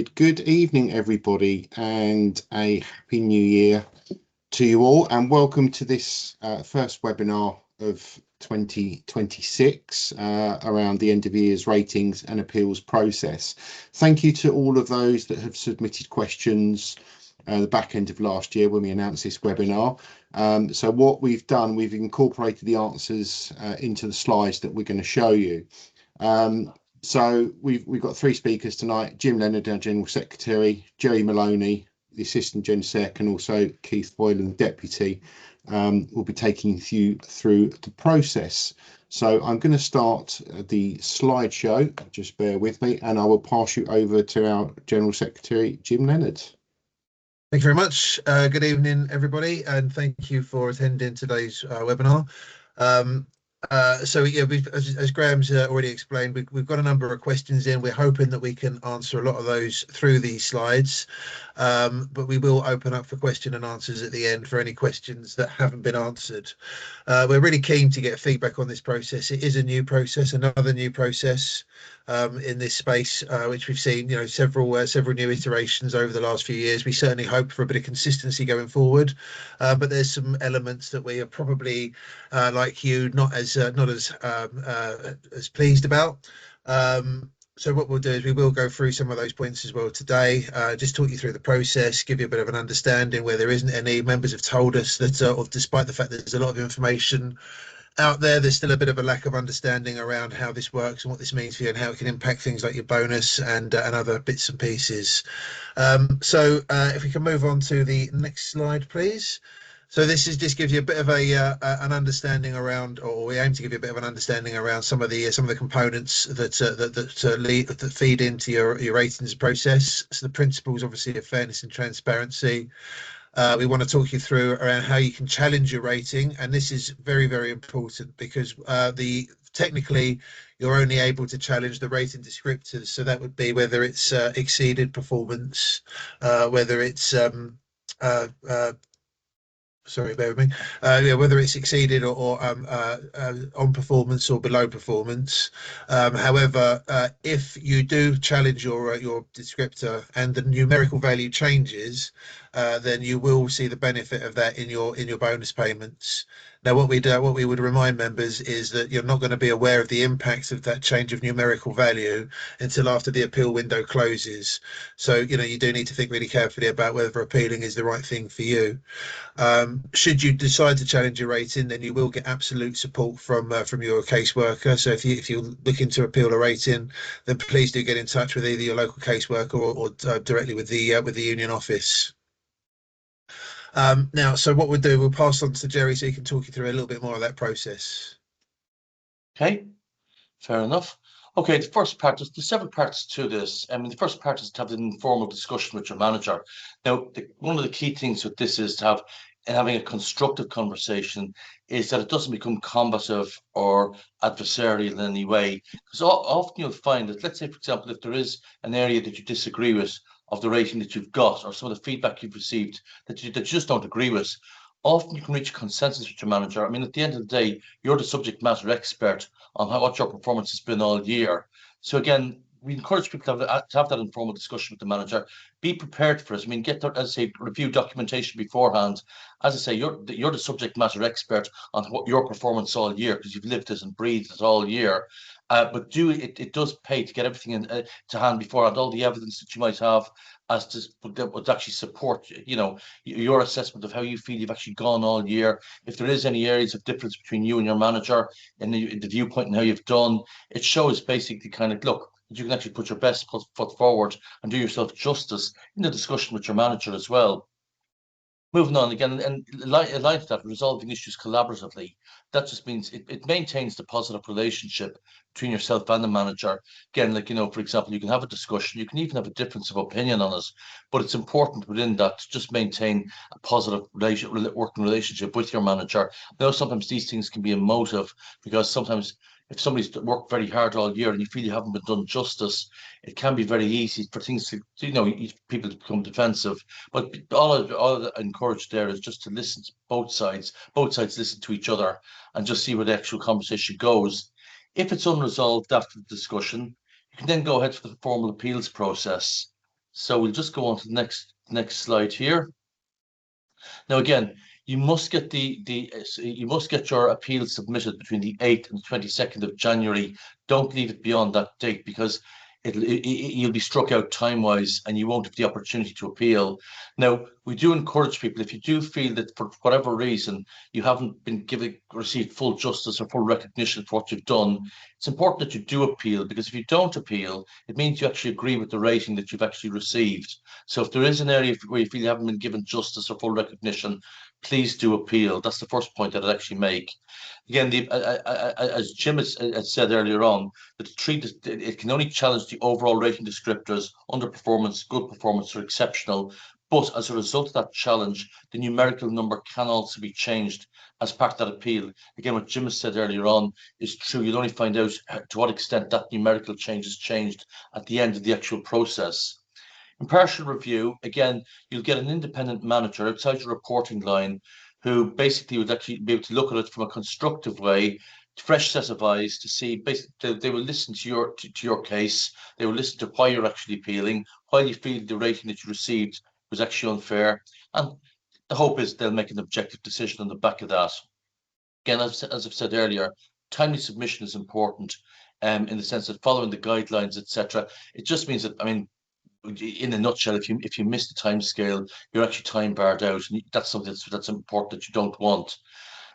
Good evening, everybody, and a happy new year to you all, and welcome to this first webinar of 2026 around the end of year's ratings and appeals process. Thank you to all of those that have submitted questions the back end of last year when we announced this webinar. So what we've done, we've incorporated the answers into the slides that we're going to show you. So we've got three speakers tonight: Jim Leonard, our General Secretary, Jerry Maloney, the Assistant Gen Sec, and also Keith Boylan, the Deputy, will be taking you through the process. So I'm going to start the slideshow, just bear with me, and I will pass you over to our General Secretary, Jim Leonard. Thank you very much. Good evening, everybody, and thank you for attending today's webinar. So yeah, as Graham's already explained, we've got a number of questions in. We're hoping that we can answer a lot of those through these slides, but we will open up for question and answers at the end for any questions that haven't been answered. We're really keen to get feedback on this process. It is a new process, another new process in this space, which we've seen, several new iterations over the last few years. We certainly hope for a bit of consistency going forward, but there's some elements that we are probably, like you, not as pleased about. So what we'll do is we will go through some of those points as well today, just talk you through the process, give you a bit of an understanding where there isn't any. Members have told us that despite the fact that there's a lot of information out there's still a bit of a lack of understanding around how this works and what this means for you and how it can impact things like your bonus and other bits and pieces. So if we can move on to the next slide, please. So this just gives you a bit of an understanding around, or we aim to give you a bit of an understanding around some of the components that feed into your ratings process. So the principles, obviously, of fairness and transparency. We want to talk you through around how you can challenge your rating, and this is very, very important because technically you're only able to challenge the rating descriptors. So that would be whether it's exceeded performance, whether it's sorry, bear with me. Whether it's exceeded or on performance or below performance. However, if you do challenge your descriptor and the numerical value changes, then you will see the benefit of that in your bonus payments. Now, what we would remind members is that you're not going to be aware of the impact of that change of numerical value until after the appeal window closes. So, you do need to think really carefully about whether appealing is the right thing for you. Should you decide to challenge your rating, then you will get absolute support from your caseworker. So if you're looking to appeal a rating, then please do get in touch with either your local caseworker or directly with the union office. Now, so what we'll do, we'll pass on to Jerry so he can talk you through a little bit more of that process. Okay, fair enough. Okay, the first part, there's several parts to this. I mean, the first part is to have an informal discussion with your manager. Now, one of the key things with this is to have, and having a constructive conversation, is that it doesn't become combative or adversarial in any way. Because often you'll find that, let's say, for example, if there is an area that you disagree with of the rating that you've got or some of the feedback you've received that you just don't agree with, often you can reach a consensus with your manager. I mean, at the end of the day, you're the subject matter expert on what your performance has been all year. So again, we encourage people to have that informal discussion with the manager. Be prepared for it. I mean, as I say, review documentation beforehand. As I say, you're the subject matter expert on what your performance all year because you've lived it and breathed it all year. But it does pay to get everything to hand beforehand, all the evidence that you might have as to that would actually support your assessment of how you feel you've actually gone all year. If there is any areas of difference between you and your manager in the viewpoint and how you've done, it shows basically kind of, look, you can actually put your best foot forward and do yourself justice in the discussion with your manager as well. Moving on again, and like that, resolving issues collaboratively. That just means it maintains the positive relationship between yourself and the manager. Again, for example, you can have a discussion, you can even have a difference of opinion on it, but it's important within that to just maintain a positive working relationship with your manager. Now, sometimes these things can be emotive because sometimes if somebody's worked very hard all year and you feel you haven't been done justice, it can be very easy for things to, people to become defensive. But all I encourage there is just to listen to both sides. Both sides listen to each other and just see where the actual conversation goes. If it's unresolved after the discussion, you can then go ahead for the formal appeals process. So we'll just go on to the next slide here. Now, again, you must get you must get your appeal submitted between the 8th and the 22nd of January. Don't leave it beyond that date, because you'll be struck out time-wise and you won't have the opportunity to appeal. Now, we do encourage people, if you do feel that for whatever reason you haven't received full justice or full recognition for what you've done, it's important that you do appeal, because if you don't appeal, it means you actually agree with the rating that you've actually received. So if there is an area where you feel you haven't been given justice or full recognition, please do appeal. That's the first point that I'd actually make. Again, as Jim has said earlier on, that it can only challenge the overall rating descriptors: underperformance, good performance, or exceptional. But as a result of that challenge, the numerical number can also be changed as part of that appeal. Again, what Jim has said earlier on is true. You'll only find out to what extent that numerical change is changed at the end of the actual process. Impartial review, again, you'll get an independent manager outside your reporting line who basically would actually be able to look at it from a constructive way, fresh set of eyes, to see. Basically, they will listen to your case. They will listen to why you're actually appealing, why you feel the rating that you received was actually unfair, and the hope is they'll make an objective decision on the back of that. Again, as I've said earlier, timely submission is important, in the sense that following the guidelines, etc. It just means that, I mean, in a nutshell, if you miss the time scale, you're actually time barred out, and that's something that's important that you don't want.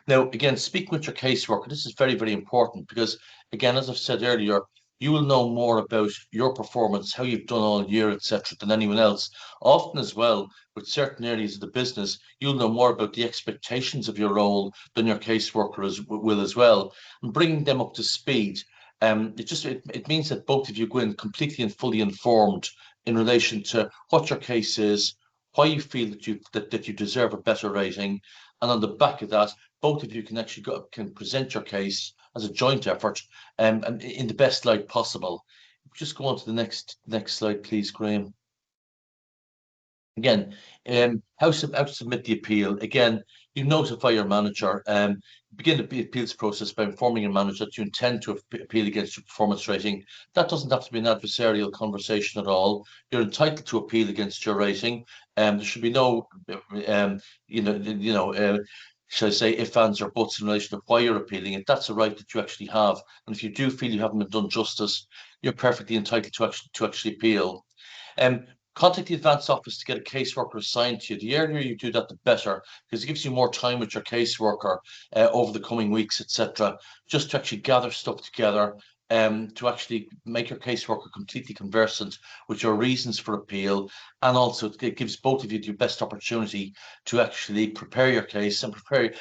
Now, again, speaking with your caseworker, this is very, very important, because, again, as I've said earlier, you will know more about your performance, how you've done all year, etc., than anyone else. Often as well, with certain areas of the business, you'll know more about the expectations of your role than your caseworker will as well. And bringing them up to speed, it means that both of you go in completely and fully informed in relation to what your case is, why you feel that you deserve a better rating, and on the back of that, both of you can actually can present your case as a joint effort, and in the best light possible. Just go on to the next slide, please, Graham. Again, how to submit the appeal. Again, you notify your manager. Begin the appeals process by informing your manager that you intend to appeal against your performance rating. That doesn't have to be an adversarial conversation at all. You're entitled to appeal against your rating. There should be no, shall I say, ifs, ands, or buts in relation to why you're appealing it. That's a right that you actually have. And if you do feel you haven't been done justice, you're perfectly entitled to actually appeal. Contact the advance office to get a caseworker assigned to you. The earlier you do that, the better, because it gives you more time with your caseworker over the coming weeks, etc., just to actually gather stuff together, to actually make your caseworker completely conversant with your reasons for appeal, and also it gives both of you the best opportunity to actually prepare your case and prepare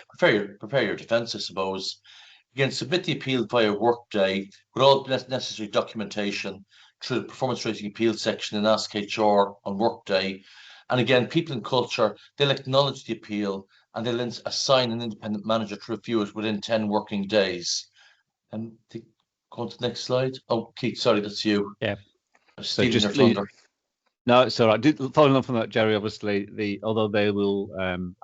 your defence, I suppose. Again, submit the appeal via Workday with all necessary documentation through the performance rating appeal section in Ask HR on Workday. And again, people and culture, they'll acknowledge the appeal and they'll assign an independent manager to review it within 10 working days. And go on to the next slide. Oh, Keith, sorry, that's you. Yeah. So just thunder. No, it's all right. Following on from that, Jerry, obviously, although they will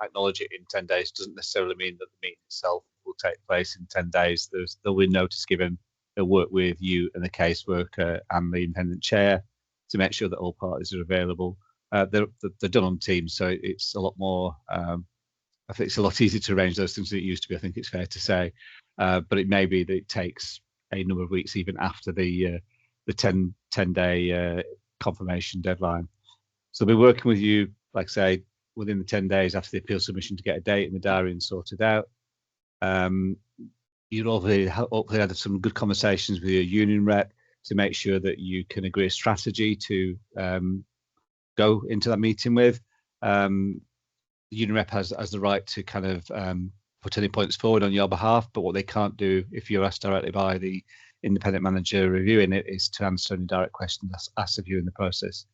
acknowledge it in 10 days, doesn't necessarily mean that the meeting itself will take place in 10 days. There'll be notice given. They'll work with you and the caseworker and the independent chair to make sure that all parties are available. They're done on Teams, so it's a lot more. I think it's a lot easier to arrange those things than it used to be. I think it's fair to say, but it may be that it takes a number of weeks even after the 10-day confirmation deadline. So they'll be working with you, like I say, within the 10 days after the appeal submission to get a date in the diary and sort it out. You'll hopefully have some good conversations with your union rep to make sure that you can agree a strategy to go into that meeting with. The union rep has the right to kind of put any points forward on your behalf, but what they can't do if you're asked directly by the independent manager reviewing it is to answer any direct questions asked of you in the process.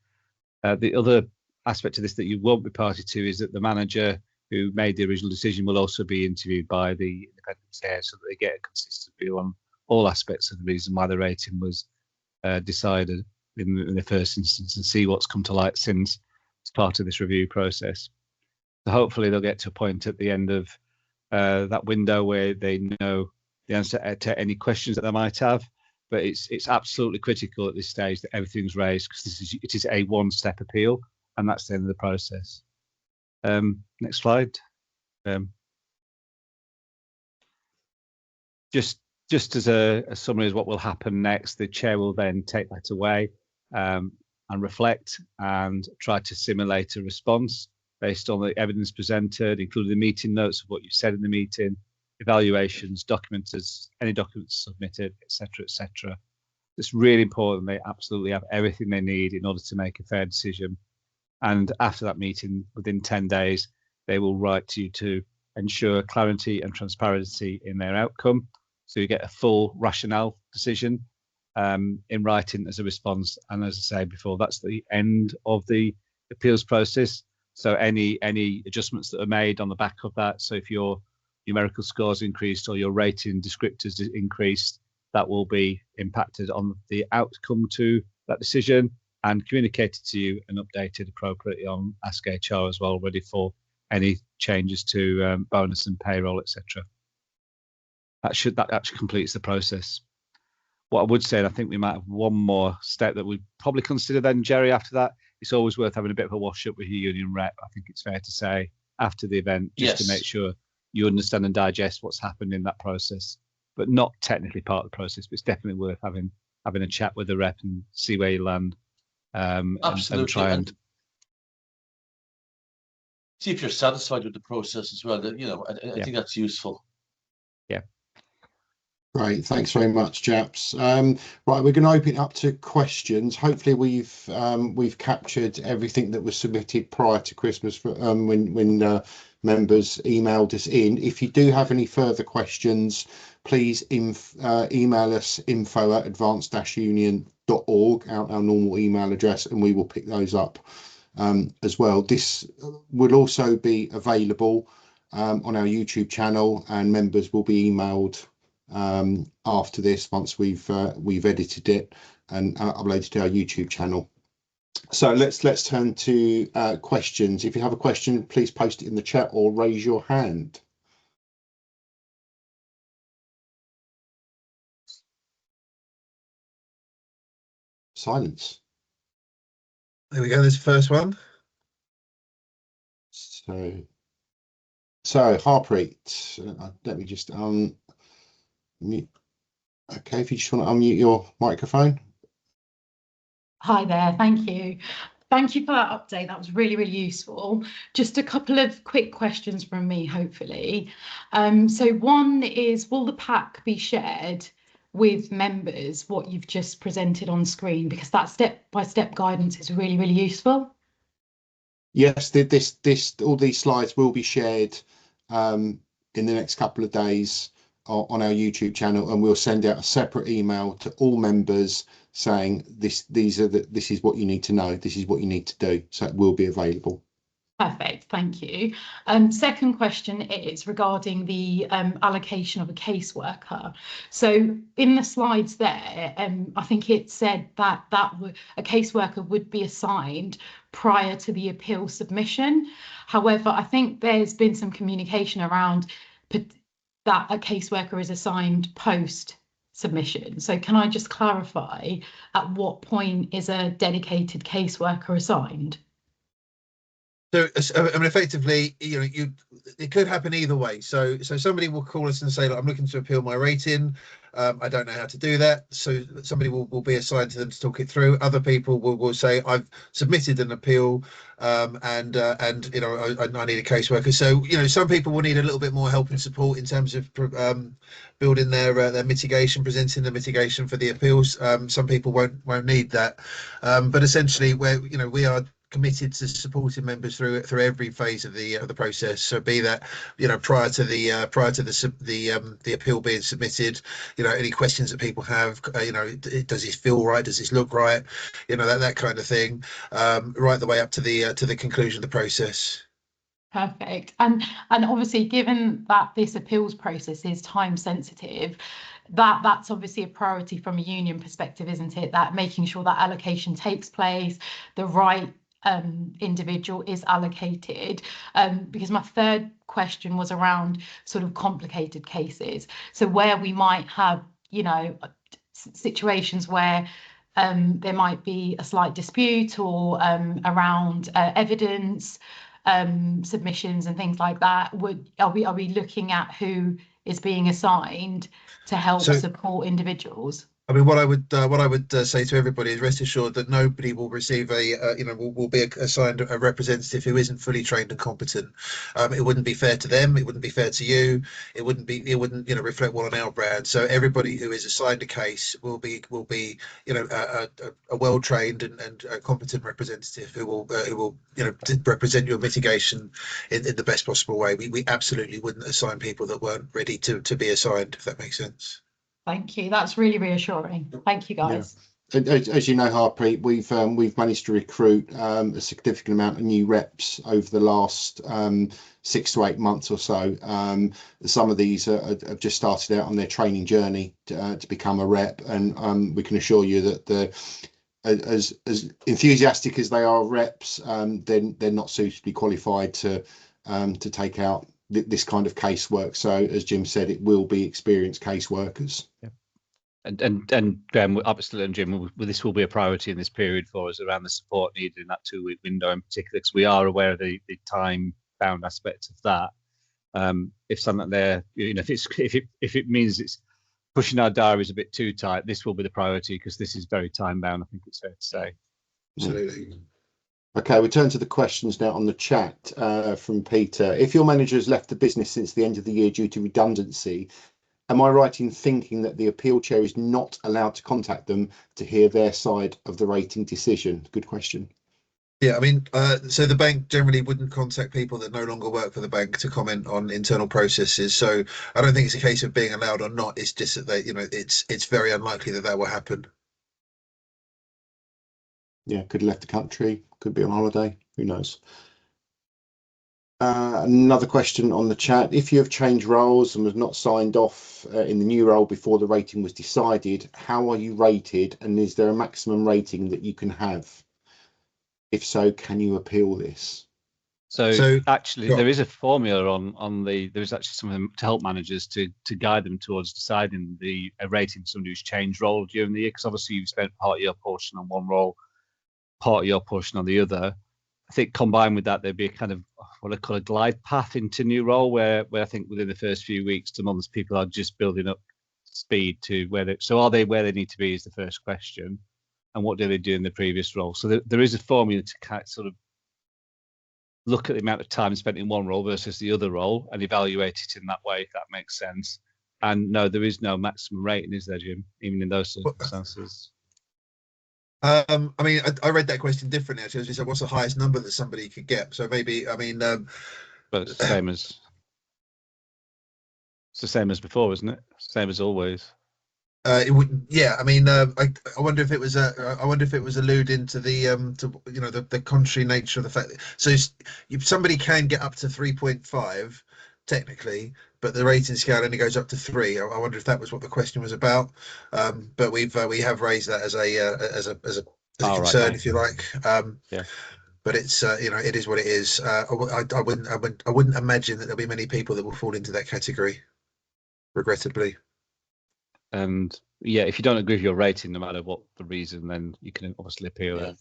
The other aspect of this that you won't be party to is that the manager who made the original decision will also be interviewed by the independent chair so that they get a consistent view on all aspects of the reason why the rating was decided in the first instance, and see what's come to light since as part of this review process. So hopefully they'll get to a point at the end of that window where they know the answer to any questions that they might have, but it's absolutely critical at this stage that everything's raised, because it is a one-step appeal, and that's the end of the process. Next slide. Just as a summary of what will happen next, the chair will then take that away and reflect and try to simulate a response based on the evidence presented, including the meeting notes of what you said in the meeting, evaluations, documents, any documents submitted, etc., etc. It's really important they absolutely have everything they need in order to make a fair decision. And after that meeting, within 10 days, they will write to you to ensure clarity and transparency in their outcome. So you get a full rationale decision in writing as a response. And as I say before, that's the end of the appeals process. So any adjustments that are made on the back of that, so if your numerical scores increased or your rating descriptors increased, that will be impacted on the outcome to that decision and communicated to you and updated appropriately on Ask HR as well, ready for any changes to bonus and payroll, etc. That actually completes the process. What I would say, and I think we might have one more step that we'd probably consider then, Jerry, after that. It's always worth having a bit of a wash up with your union rep, I think it's fair to say, after the event, just to make sure you understand and digest what's happened in that process, but not technically part of the process, but it's definitely worth having a chat with the rep and see where you land. Absolutely. And try and see if you're satisfied with the process as well. That, you know, I think that's useful. Yeah. Great, thanks very much, chaps. Right, we're going to open it up to questions. Hopefully, we've captured everything that was submitted prior to Christmas for, when members emailed us in. If you do have any further questions, please email us info@advanced-union.org, our normal email address, and we will pick those up as well. This will also be available on our YouTube channel, and members will be emailed after this once we've edited it and uploaded to our YouTube channel. So let's turn to questions. If you have a question, please post it in the chat or raise your hand. Silence. There we go. There's the first one. So Harpreet, let me just mute. Okay, if you just want to unmute your microphone. Hi there, thank you. Thank you for that update. That was really, really useful. Just a couple of quick questions from me, hopefully. So one is, will the pack be shared with members, what you've just presented on screen? Because that step-by-step guidance is really, really useful. Yes, all these slides will be shared in the next couple of days on our YouTube channel, and we'll send out a separate email to all members saying this is what you need to know, this is what you need to do. So it will be available. Perfect, thank you. Second question is regarding the allocation of a caseworker. So in the slides there, I think it said that a caseworker would be assigned prior to the appeal submission. However, I think there's been some communication around that a caseworker is assigned post submission. So can I just clarify, at what point is a dedicated caseworker assigned? So, I mean, effectively, you know, it could happen either way. So somebody will call us and say, look, I'm looking to appeal my rating. I don't know how to do that. So somebody will be assigned to them to talk it through. Other people will say, I've submitted an appeal, and you know, I need a caseworker. So, you know, some people will need a little bit more help and support in terms of building their mitigation, presenting the mitigation for the appeals. Some people won't need that. But essentially, we are committed to supporting members through every phase of the process. So be that, you know, prior to the appeal being submitted, you know, any questions that people have, you know, does this feel right, does this look right, you know, that kind of thing, right the way up to the conclusion of the process. Perfect. And obviously, given that this appeals process is time sensitive, that's obviously a priority from a union perspective, isn't it? That making sure that allocation takes place, the right individual is allocated, because my third question was around sort of complicated cases. So where we might have, you know, situations where there might be a slight dispute or around evidence, submissions and things like that, are we looking at who is being assigned to help support individuals? I mean, what I would say to everybody is rest assured that nobody will receive will be assigned a representative who isn't fully trained and competent. It wouldn't be fair to them. It wouldn't be fair to you. It wouldn't reflect well on our brand. So everybody who is assigned a case will be a well trained and a competent representative who will represent your mitigation in the best possible way. We absolutely wouldn't assign people that weren't ready to be assigned, if that makes sense. Thank you. That's really reassuring. Thank you, guys. Yeah. As you know, Harpreet, we've managed to recruit a significant amount of new reps over the last 6 to 8 months or so. Some of these have just started out on their training journey to become a rep, and we can assure you that as enthusiastic as they are reps, they're not suitably qualified to take out this kind of casework. So as Jim said, it will be experienced caseworkers. Yeah. And Graham, obviously, and Jim, this will be a priority in this period for us around the support needed in that 2-week window in particular, because we are aware of the time bound aspect of that. If something there, if it means it's pushing our diaries a bit too tight, this will be the priority, because this is very time bound. I think it's fair to say. Absolutely. Okay, we turn to the questions now on the chat from Peter. If your manager has left the business since the end of the year due to redundancy, am I right in thinking that the appeal chair is not allowed to contact them to hear their side of the rating decision? Good question. Yeah, I mean, so the bank generally wouldn't contact people that no longer work for the bank to comment on internal processes. So I don't think it's a case of being allowed or not. It's just that it's very unlikely that will happen. Yeah, could have left the country, could be on holiday, who knows. Another question on the chat. If you have changed roles and was not signed off in the new role before the rating was decided, how are you rated, and is there a maximum rating that you can have? If so, can you appeal this? So actually, there is a formula on there is actually something to help managers to guide them towards deciding a rating somebody who's changed role during the year, because obviously you've spent part of your portion on one role, part of your portion on the other. I think combined with that, there'd be a kind of what I call a glide path into new role, where I think within the first few weeks to months, people are just building up speed to so are they where they need to be is the first question, and what do they do in the previous role? So there is a formula to kind of sort of look at the amount of time spent in one role versus the other role and evaluate it in that way, if that makes sense. And no, there is no maximum rating, is there, Jim, even in those circumstances? I mean, I read that question differently. Actually, as you said, what's the highest number that somebody could get? So maybe, I mean, but it's the same as before, isn't it? Same as always. It would, yeah. I mean, I wonder if it was alluding to the the contrary nature of the fact that somebody can get up to 3.5 technically, but the rating scale only goes up to 3. I wonder if that was what the question was about. But we have raised that as a concern, right, if you like. Yeah. But it's it is what it is. I wouldn't imagine that there'll be many people that will fall into that category, regrettably. And yeah, if you don't agree with your rating, no matter what the reason, then you can obviously appeal it.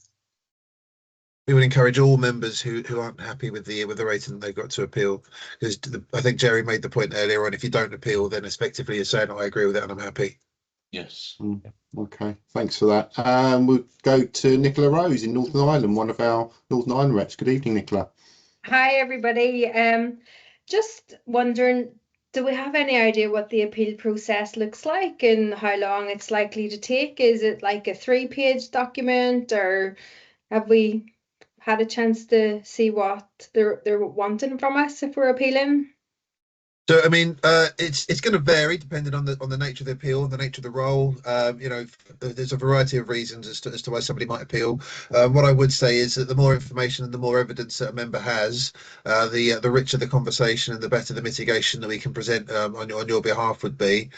We would encourage all members who aren't happy with the rating that they've got to appeal, because I think Jerry made the point earlier on, if you don't appeal, then effectively you're saying, I agree with that and I'm happy. Yes. Okay, thanks for that. We'll go to Nicola Rose in Northern Ireland, one of our Northern Ireland reps. Good evening, Nicola. Hi, everybody. Just wondering, do we have any idea what the appeal process looks like and how long it's likely to take? Is it like a 3-page document, or have we had a chance to see what they're wanting from us if we're appealing? So I mean, it's going to vary depending on the nature of the appeal, the nature of the role. There's a variety of reasons as to why somebody might appeal. What I would say is that the more information and the more evidence that a member has, the richer the conversation and the better the mitigation that we can present on your behalf would be.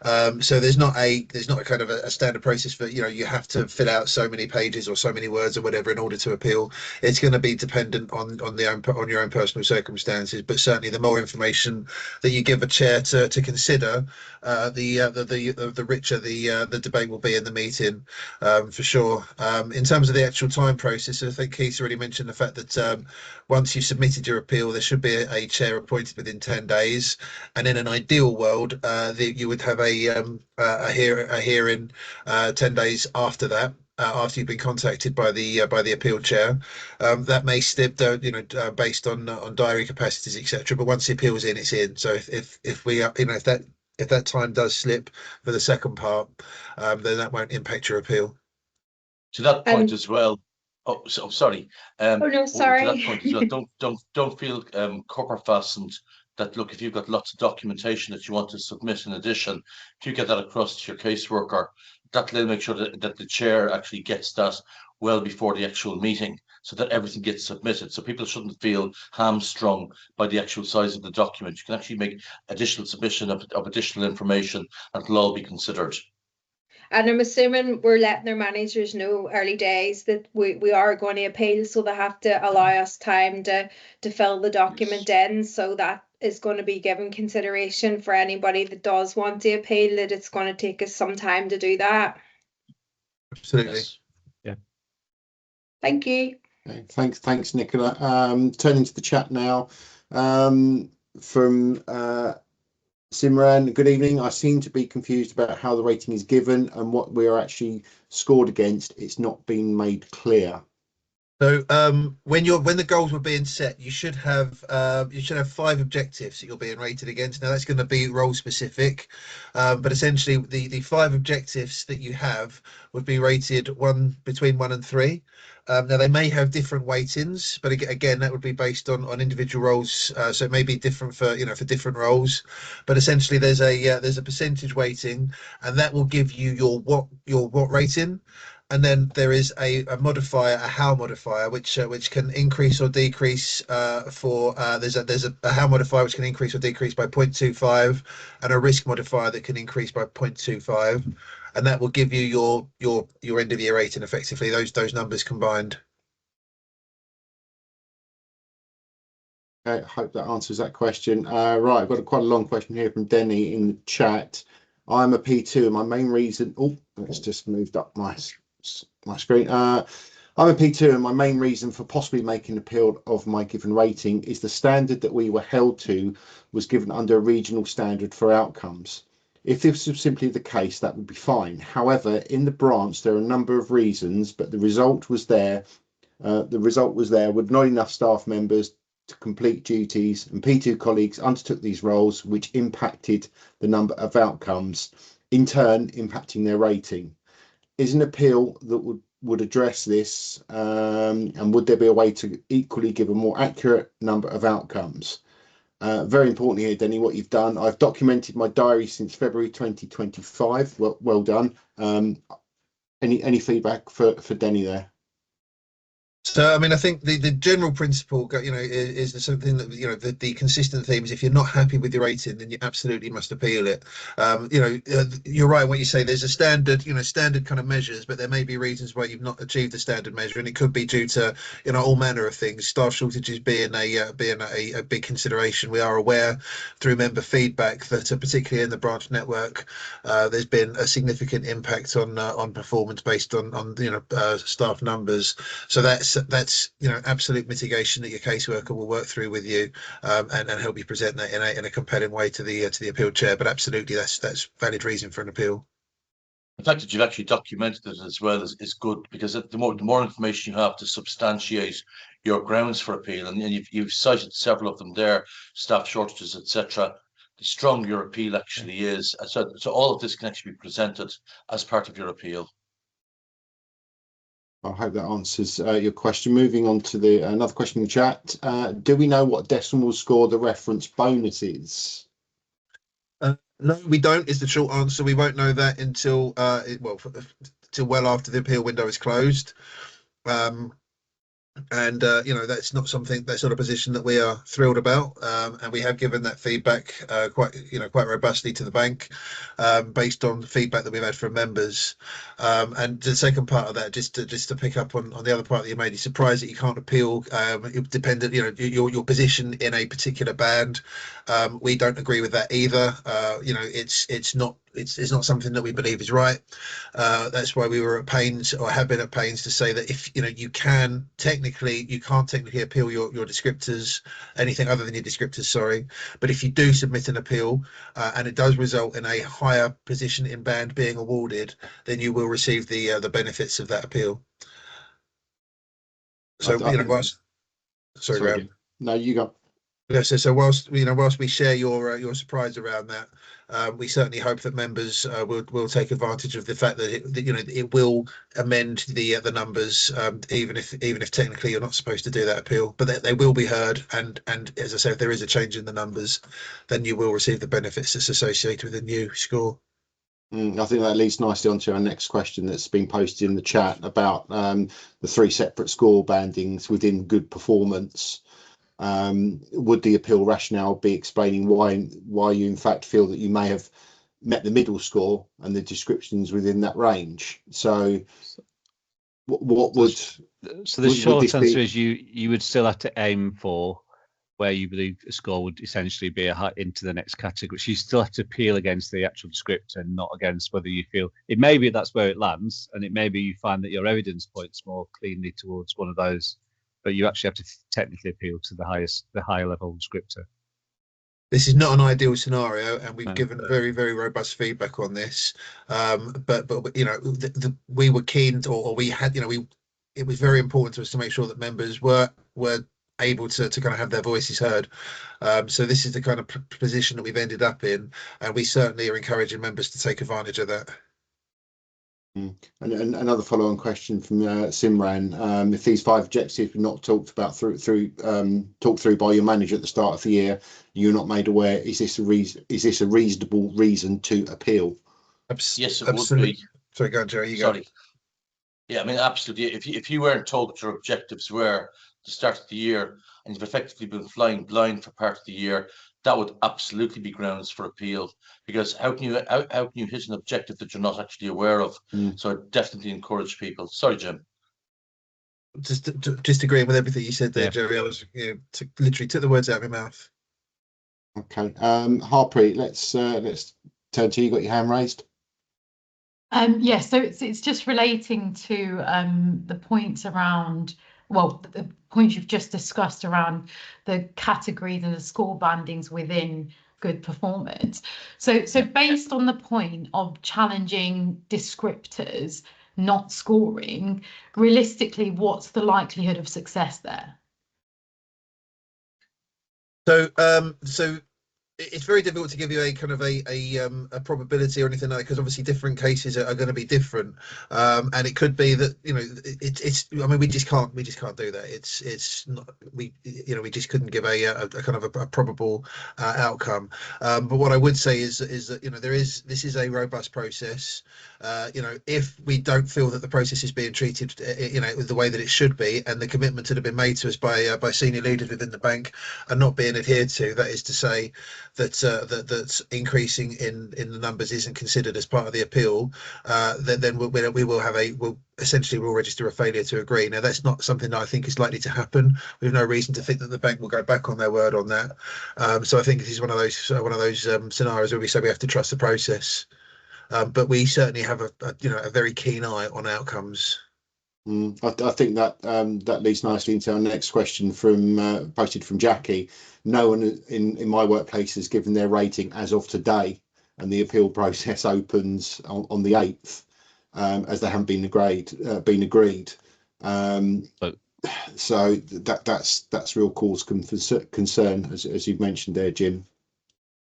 So there's not a kind of a standard process for you have to fill out so many pages or so many words or whatever in order to appeal. It's going to be dependent on your own personal circumstances, but certainly the more information that you give a chair to consider, the richer the debate will be in the meeting, for sure. In terms of the actual time process, I think Keith already mentioned the fact that once you've submitted your appeal, there should be a chair appointed within 10 days, and in an ideal world, you would have a hearing 10 days after that. After you've been contacted by the appeal chair, that may slip, based on diary capacities, etc. But once the appeal is in, it's in. So if we are, if that time does slip for the second part, then that won't impact your appeal. To that point as well. Oh, so sorry. Oh no, sorry. To that point as well, don't feel corporate fastened. That look, if you've got lots of documentation that you want to submit in addition, if you get that across to your caseworker, that'll make sure that the chair actually gets that well before the actual meeting, so that everything gets submitted. So people shouldn't feel hamstrung by the actual size of the document. You can actually make additional submission of additional information, and it'll all be considered. And I'm assuming we're letting their managers know early days that we are going to appeal, so they have to allow us time to fill the document in. So that is going to be given consideration for anybody that does want to appeal, that it's going to take us some time to do that. Absolutely. Yes. Yeah. Thank you. Okay, thanks, Nicola. Turning to the chat now, from Simran. Good evening. I seem to be confused about how the rating is given and what we are actually scored against. It's not been made clear. So when the goals were being set, you should have 5 objectives that you're being rated against. Now that's going to be role specific, but essentially the 5 objectives that you have would be rated between 1 and 3. Now they may have different weightings, but again that would be based on individual roles. So it may be different for different roles, but essentially there's a percentage weighting, and that will give you your what rating. And then there is a modifier, a how modifier, which can increase or decrease. There's a how modifier which can increase or decrease by 0.25, and a risk modifier that can increase by 0.25, and that will give you your end of year rating effectively. Those numbers combined. Okay, I hope that answers that question. Right, I've got quite a long question here from Denny in the chat. I'm a P2, and my main reason. Oh, it's just moved up my screen. I'm a P2, and my main reason for possibly making appeal of my given rating is the standard that we were held to was given under a regional standard for outcomes. If this was simply the case, that would be fine. However, in the branch, there are a number of reasons, but the result was there. With not enough staff members to complete duties, and P2 colleagues undertook these roles, which impacted the number of outcomes, in turn impacting their rating. Is an appeal that would address this, and would there be a way to equally give a more accurate number of outcomes? Very importantly here, Denny, what you've done, I've documented my diary since February 2025. Well done. Any feedback for Denny there? So, I mean, I think the general principle, is something that, the consistent theme is if you're not happy with your rating, then you absolutely must appeal it. You're right when you say there's a standard kind of measures, but there may be reasons why you've not achieved the standard measure, and it could be due to, all manner of things, staff shortages being a big consideration. We are aware through member feedback that particularly in the branch network, there's been a significant impact on performance based on staff numbers. So that's absolute mitigation that your caseworker will work through with you, and help you present that in a compelling way to the appeal chair. But absolutely, that's valid reason for an appeal. The fact that you've actually documented it as well is good, because the more information you have to substantiate your grounds for appeal, and you've cited several of them there, staff shortages, etc., the stronger your appeal actually is. So all of this can actually be presented as part of your appeal. I hope that answers your question. Moving on to another question in the chat. Do we know what decimal score the reference bonus is? No, we don't, is the short answer. We won't know that until till well after the appeal window is closed. And that's not a position that we are thrilled about, and we have given that feedback quite robustly to the bank, based on feedback that we've had from members. And the second part of that, just to pick up on the other part that you made, you're surprised that you can't appeal, dependent, your position in a particular band. We don't agree with that either. It's not something that we believe is right. That's why we were at pains, or have been at pains, to say that if you can't technically appeal your descriptors, anything other than your descriptors, sorry. But if you do submit an appeal, and it does result in a higher position in band being awarded, then you will receive the benefits of that appeal. So sorry, Graham. No, you go. Yeah, so whilst we share your surprise around that, we certainly hope that members will take advantage of the fact that it will amend the numbers, even if technically you're not supposed to do that appeal, but they will be heard, and as I say, if there is a change in the numbers, then you will receive the benefits that's associated with the new score. I think that leads nicely onto our next question that's been posted in the chat about the 3 separate score bandings within good performance. Would the appeal rationale be explaining why you in fact feel that you may have met the middle score and the descriptions within that range? So what would the short answer is you would still have to aim for where you believe a score would essentially be into the next category. So you still have to appeal against the actual descriptor, not against whether you feel it may be that's where it lands, and it may be you find that your evidence points more cleanly towards one of those, but you actually have to technically appeal to the higher level descriptor. This is not an ideal scenario, and we've given very, very robust feedback on this. But we were keen to, or we had, it was very important to us to make sure that members were able to kind of have their voices heard. So this is the kind of position that we've ended up in, and we certainly are encouraging members to take advantage of that. And another follow-on question from Simran: if these 5 objectives were not talked through by your manager at the start of the year, you're not made aware, is this a reasonable reason to appeal? Yes, it absolutely. would be. Sorry, go on, Jerry. Sorry. Yeah, I mean, absolutely. If you weren't told what your objectives were at the start of the year, and you've effectively been flying blind for part of the year, that would absolutely be grounds for appeal. Because how can you hit an objective that you're not actually aware of? So I definitely encourage people. Sorry, Jim. Just agreeing with everything you said there, Jerry. I was literally took the words out of my mouth. Okay, Harpreet, let's turn to you. Got your hand raised. Yes, so it's just relating to the points around, well, the points you've just discussed around the categories and the score bandings within good performance. So based on the point of challenging descriptors not scoring, realistically, what's the likelihood of success there? So it's very difficult to give you a kind of a probability or anything like that, because obviously different cases are going to be different, and it could be that it's I mean we just can't do that. It's not, we just couldn't give a kind of a probable outcome. But what I would say is that this is a robust process. If we don't feel that the process is being treated the way that it should be, and the commitments that have been made to us by senior leaders within the bank are not being adhered to, that is to say that increasing in the numbers isn't considered as part of the appeal, then we'll essentially register a failure to agree. Now that's not something that I think is likely to happen. We have no reason to think that the bank will go back on their word on that. So I think this is one of those scenarios where we say we have to trust the process, but we certainly have a very keen eye on outcomes. I think that leads nicely into our next question posted from Jackie. No one in my workplace has given their rating as of today, and the appeal process opens on the 8th, as they haven't been agreed. So that's real cause concern, as you've mentioned there, Jim.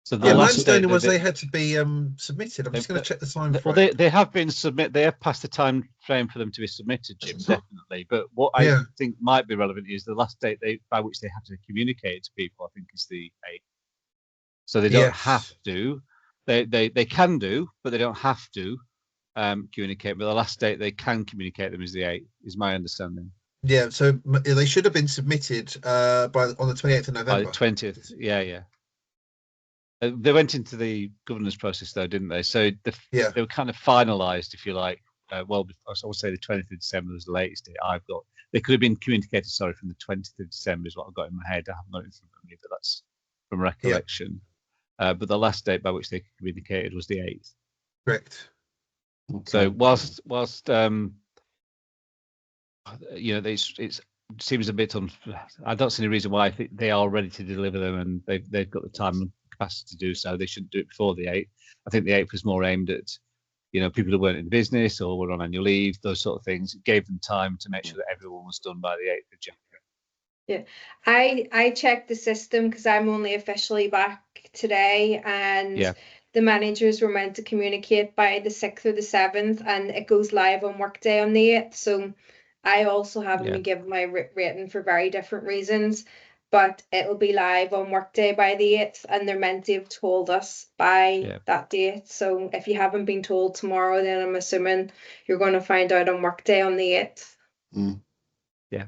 So my understanding was they had to be submitted. I'm just going to check the time frame. Well, they have been submitted. They have passed the time frame for them to be submitted, Jim, definitely. But what I think might be relevant is the last date by which they have to communicate to people, I think, is the 8th. So they don't have to. They can do, but they don't have to communicate. But the last date they can communicate them is the 8th, is my understanding. Yeah, so they should have been submitted on the 28th of By November. the 20th, yeah. They went into the governance process though, didn't they? So Yeah. they were kind of finalised, if you like. Well, I would say the 20th of December was the latest date I've got. They could have been communicated, sorry, from the 20th of December is what I've got in my head. I haven't got it in front of me, but that's from recollection. But the last date by which they communicated was the 8th. Correct. Okay. So whilst it seems a bit I don't see any reason why. I think they are ready to deliver them, and they've got the time and capacity to do so. They shouldn't do it before the 8th. I think the 8th was more aimed at people who weren't in business or were on annual leave, those sort of things. It gave them time to make sure that everyone was done by the 8th of January. Yeah, I checked the system because I'm only officially back today, and the managers were meant to communicate by the 6th or the 7th, and it goes live on Workday on the 8th. So I also haven't been given my rating for very different reasons, but it'll be live on Workday by the 8th, and they're meant to have told us by that date. So if you haven't been told tomorrow, then I'm assuming you're going to find out on Workday on the 8th. Yeah.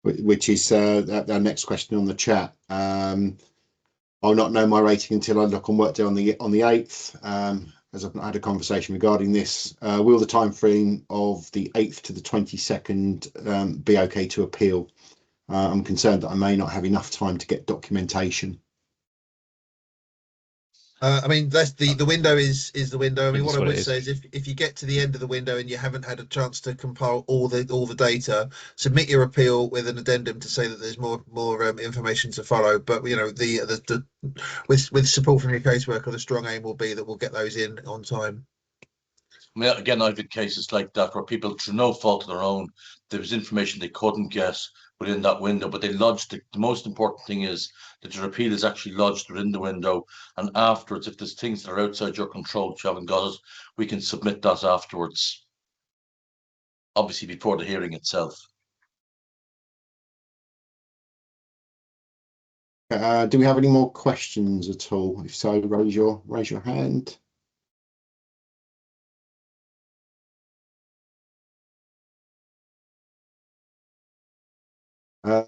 Which is our next question on the chat. I'll not know my rating until I look on Workday on the 8th. As I've had a conversation regarding this, will the time frame of the 8th to the 22nd be okay to appeal? I'm concerned that I may not have enough time to get documentation. I mean, that's the window is the window. I mean, what I would say is if you get to the end of the window and you haven't had a chance to compile all the data, submit your appeal with an addendum to say that there's more information to follow. But the with support from your caseworker, the strong aim will be that we'll get those in on time. I mean, again, I've had cases like that where people, through no fault of their own, there was information they couldn't get within that window, but they lodged it. The most important thing is that your appeal is actually lodged within the window, and afterwards, if there's things that are outside your control that you haven't got it, we can submit that afterwards, obviously before the hearing itself. Do we have any more questions at all? If so, raise your hand.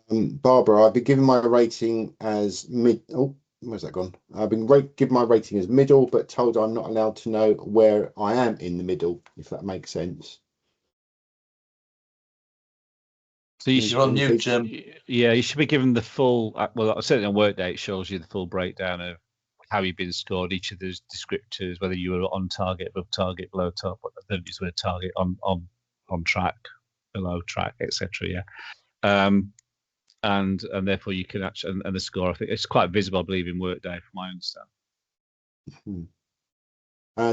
Barbara, I've been given my rating as mid. Oh, where's that gone? I've been given my rating as middle, but told I'm not allowed to know where I am in the middle, if that makes sense. So you're on mute, Jim. Yeah, you should be given the full. Well, certainly on Workday, it shows you the full breakdown of how you've been scored, each of those descriptors, whether you were on target, above target, below target, don't use the word target, on track, below track, etc. Yeah. And therefore you can actually and the score. I think it's quite visible, I believe, in Workday, from my understanding.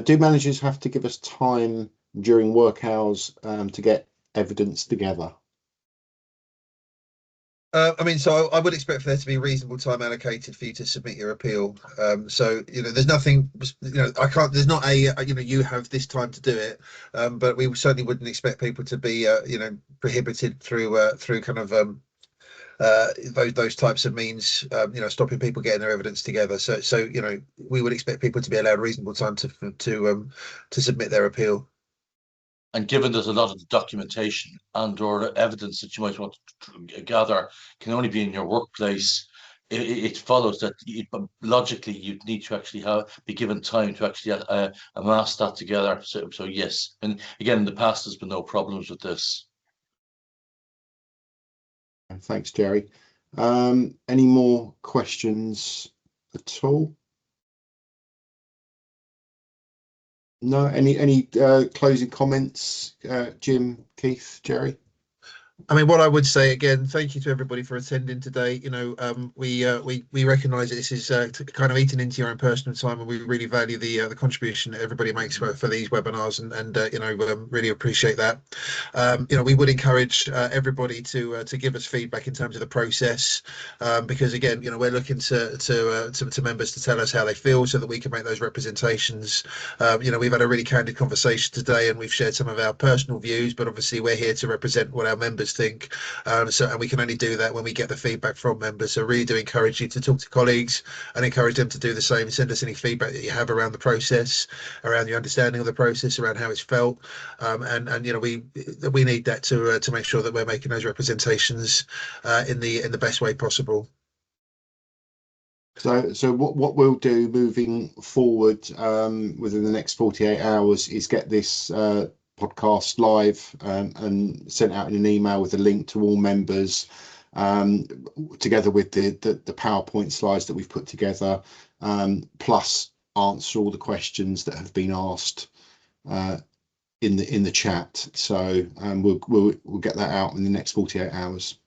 Do managers have to give us time during work hours to get evidence together? I mean, so I would expect for there to be reasonable time allocated for you to submit your appeal. So there's nothing. I can't. There's not a. You have this time to do it. But we certainly wouldn't expect people to be prohibited through kind of those types of means. Stopping people getting their evidence together. So we would expect people to be allowed reasonable time to submit their appeal. And given there's a lot of the documentation and/or evidence that you might want to gather can only be in your workplace, it follows that logically you'd need to actually be given time to actually amass that together. So yes, and again, in the past there's been no problems with this. Thanks, Jerry. Any more questions at all? No, any closing comments, Jim, Keith, Jerry? I mean, what I would say again, thank you to everybody for attending today. We recognise that this is kind of eating into your own personal time, and we really value the contribution that everybody makes for these webinars, and really appreciate that. We would encourage everybody to give us feedback in terms of the process, because again, we're looking to members to tell us how they feel so that we can make those representations. We've had a really candid conversation today, and we've shared some of our personal views, but obviously we're here to represent what our members members think. And we can only do that when we get the feedback from members. So really do encourage you to talk to colleagues and encourage them to do the same. Send us any feedback that you have around the process, around your understanding of the process, around how it's felt. And you know, we need that to make sure that we're making those representations in the best way possible. So what we'll do moving forward within the next 48 hours is get this podcast live and sent out in an email with a link to all members, together with the PowerPoint slides that we've put together, plus answer all the questions that have been asked in the chat. So we'll get that out in the next 48 hours.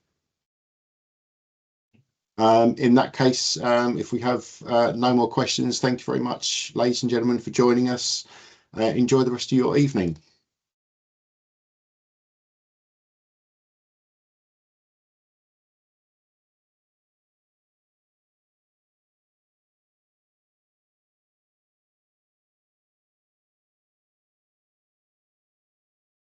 In that case, if we have no more questions, thank you very much, ladies and gentlemen, for joining us. Enjoy the rest of your evening.